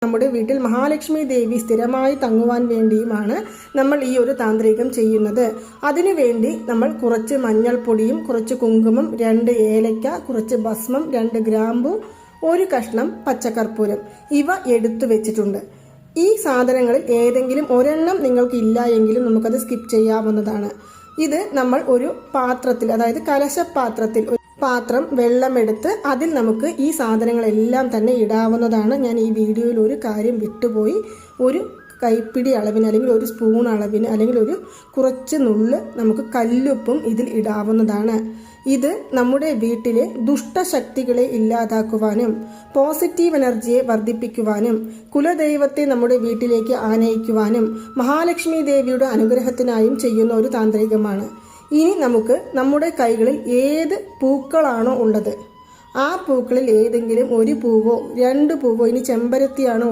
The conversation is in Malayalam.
നമ്മുടെ വീട്ടിൽ മഹാലക്ഷ്മി ദേവി സ്ഥിരമായി തങ്ങുവാൻ വേണ്ടിയുമാണ് നമ്മൾ ഈ ഒരു താന്ത്രികം ചെയ്യുന്നത്. അതിനുവേണ്ടി നമ്മൾ കുറച്ച് മഞ്ഞൾപ്പൊടിയും കുറച്ച് കുങ്കുമം, 2 ഏലക്ക, കുറച്ച് ഭസ്മം, 2 ഗ്രാമ്പു, 1 കഷ്ണം പച്ചക്കർപ്പൂരം ഇവ എടുത്തു വെച്ചിട്ടുണ്ട്. ഈ സാധനങ്ങളിൽ ഏതെങ്കിലും ഒരെണ്ണം നിങ്ങൾക്ക് ഇല്ല എങ്കിലും നമുക്കത് സ്കിപ്പ് ചെയ്യാവുന്നതാണ്. ഇത് നമ്മൾ ഒരു പാത്രത്തിൽ, അതായത് കലശപാത്രത്തിൽ, പാത്രം വെള്ളമെടുത്ത് അതിൽ നമുക്ക് ഈ സാധനങ്ങളെല്ലാം തന്നെ ഇടാവുന്നതാണ്. ഞാൻ ഈ വീഡിയോയിൽ ഒരു കാര്യം വിട്ടുപോയി. ഒരു കൈപ്പിടി അളവിന് അല്ലെങ്കിൽ ഒരു സ്പൂൺ അളവിന് അല്ലെങ്കിൽ ഒരു കുറച്ച് നുള്ള് നമുക്ക് കല്ലുപ്പും ഇതിൽ ഇടാവുന്നതാണ്. ഇത് നമ്മുടെ വീട്ടിലെ ദുഷ്ടശക്തികളെ ഇല്ലാതാക്കുവാനും പോസിറ്റീവ് എനർജിയെ വർദ്ധിപ്പിക്കുവാനും കുലദൈവത്തെ നമ്മുടെ വീട്ടിലേക്ക് ആനയിക്കുവാനും മഹാലക്ഷ്മി ദേവിയുടെ അനുഗ്രഹത്തിനായും ചെയ്യുന്ന ഒരു താന്ത്രികമാണ്. ഇനി നമുക്ക് നമ്മുടെ കൈകളിൽ ഏത് പൂക്കളാണോ ഉള്ളത് ആ പൂക്കളിൽ ഏതെങ്കിലും 1 പൂവോ 2 പൂവോ, ഇനി ചെമ്പരത്തിയാണോ